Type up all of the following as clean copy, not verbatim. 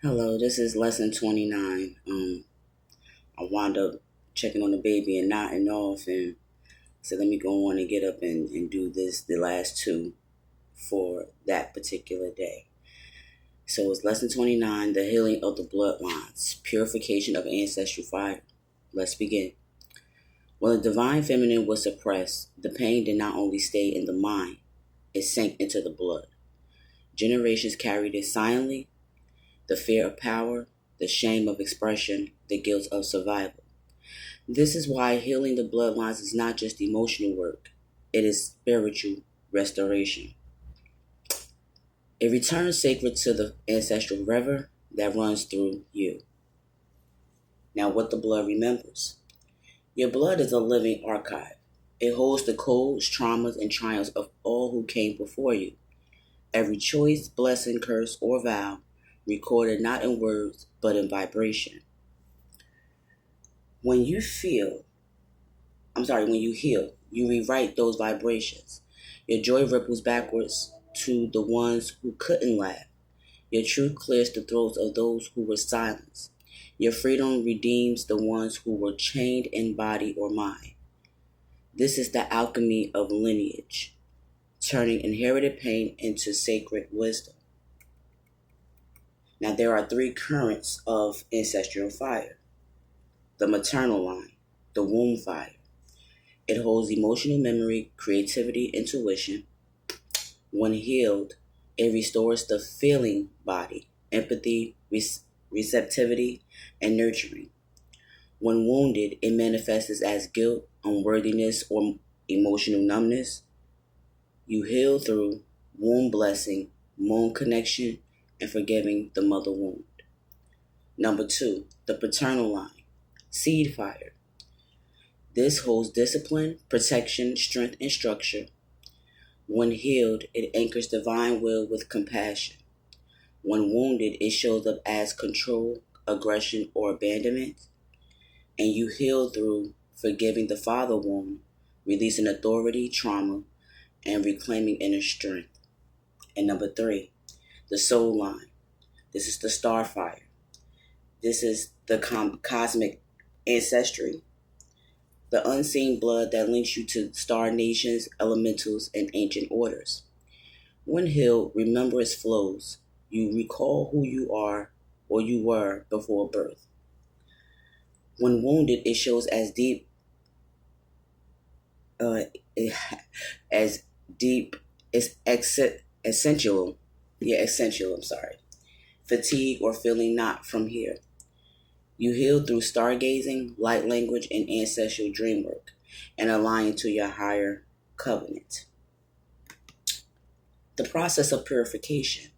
Hello, this is lesson 29. I wound up checking on the baby and nodding off, and said, let me go on and get up and do the last two for that particular day. So it's lesson 29, the healing of the bloodlines, purification of ancestral fire. Let's begin. When the divine feminine was suppressed, the pain did not only stay in the mind, it sank into the blood. Generations carried it silently, the fear of power, the shame of expression, the guilt of survival. This is why healing the bloodlines is not just emotional work, it is spiritual restoration. It returns sacred to the ancestral river that runs through you. Now, what the blood remembers. Your blood is a living archive. It holds the codes, traumas, and triumphs of all who came before you. Every choice, blessing, curse, or vow recorded not in words but in vibration. When you heal, you rewrite those vibrations. Your joy ripples backwards to the ones who couldn't laugh. Your truth clears the throats of those who were silenced. Your freedom redeems the ones who were chained in body or mind. This is the alchemy of lineage, turning inherited pain into sacred wisdom. Now, there are three currents of ancestral fire. The maternal line, the womb fire. It holds emotional memory, creativity, intuition. When healed, it restores the feeling body, empathy, receptivity, and nurturing. When wounded, it manifests as guilt, unworthiness, or emotional numbness. You heal through womb blessing, womb connection, and forgiving the mother wound. Number 2, the paternal line, seed fire. This holds discipline, protection, strength, and structure. When healed, it anchors divine will with compassion. When wounded, it shows up as control, aggression, or abandonment. And you heal through forgiving the father wound, releasing authority, trauma, and reclaiming inner strength. And number 3, the soul line. This is the star fire. This is the cosmic ancestry, the unseen blood that links you to star nations, elementals, and ancient orders. When healed, remembrance flows. You recall who you are or you were before birth. When wounded, it shows as deep, uh, as deep, it's essential. Yeah, essential. I'm sorry. Fatigue or feeling not from here. You heal through stargazing, light language, and ancestral dream work, and align to your higher covenant. The process of purification.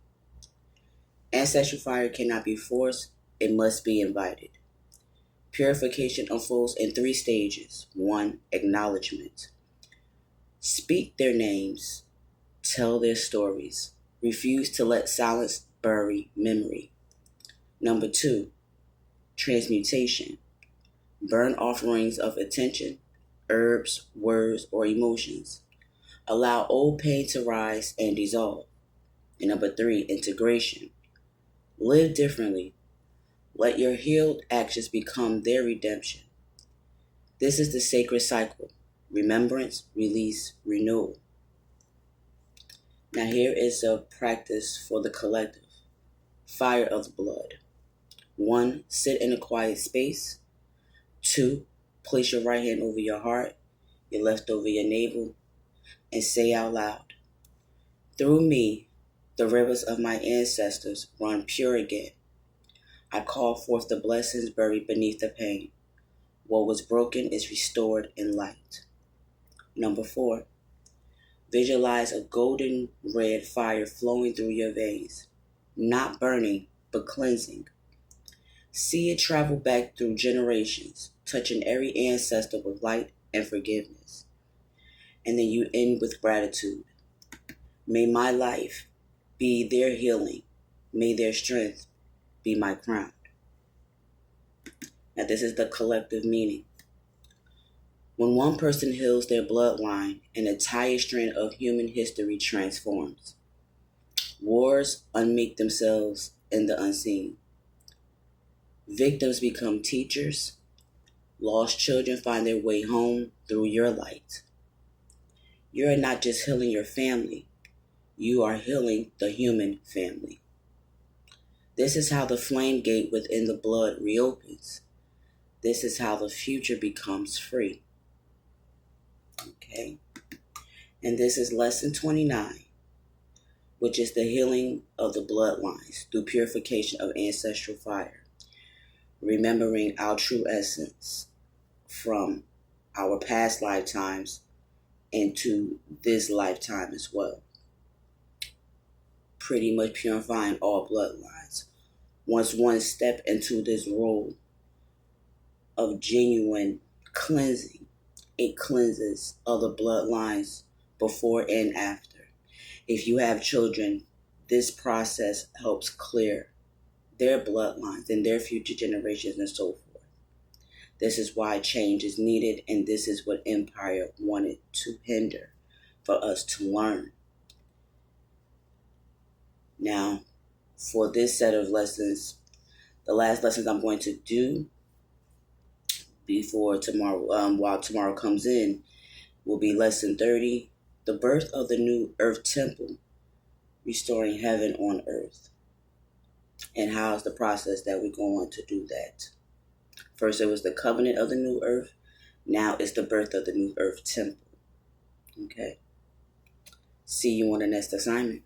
Ancestral fire cannot be forced, it must be invited. Purification unfolds in 3 stages. 1, acknowledgement. Speak their names, tell their stories. Refuse to let silence bury memory. Number 2, transmutation. Burn offerings of attention, herbs, words, or emotions. Allow old pain to rise and dissolve. And number 3, integration. Live differently. Let your healed actions become their redemption. This is the sacred cycle. Remembrance, release, renewal. Now here is a practice for the collective. Fire of the blood. 1, sit in a quiet space. 2, place your right hand over your heart, your left over your navel, and say out loud, through me, the rivers of my ancestors run pure again. I call forth the blessings buried beneath the pain. What was broken is restored in light. Number 4, visualize a golden red fire flowing through your veins, not burning, but cleansing. See it travel back through generations, touching every ancestor with light and forgiveness. And then you end with gratitude. May my life be their healing. May their strength be my crown. Now this is the collective meaning. When one person heals their bloodline, an entire strand of human history transforms. Wars unmake themselves in the unseen. Victims become teachers. Lost children find their way home through your light. You're not just healing your family, you are healing the human family. This is how the flame gate within the blood reopens. This is how the future becomes free. Okay? And this is lesson 29, which is the healing of the bloodlines through purification of ancestral fire. Remembering our true essence from our past lifetimes into this lifetime as well. Pretty much purifying all bloodlines. Once one step into this role of genuine cleansing, it cleanses other bloodlines before and after. If you have children, this process helps clear their bloodlines and their future generations and so forth. This is why change is needed, and this is what Empire wanted to hinder for us to learn. Now, for this set of lessons, the last lessons I'm going to do before tomorrow, while tomorrow comes in, will be lesson 30, the birth of the new earth temple, restoring heaven on earth. And how is the process that we're going to do that? First, it was the covenant of the new earth. Now it's the birth of the new earth temple. Okay. See you on the next assignment.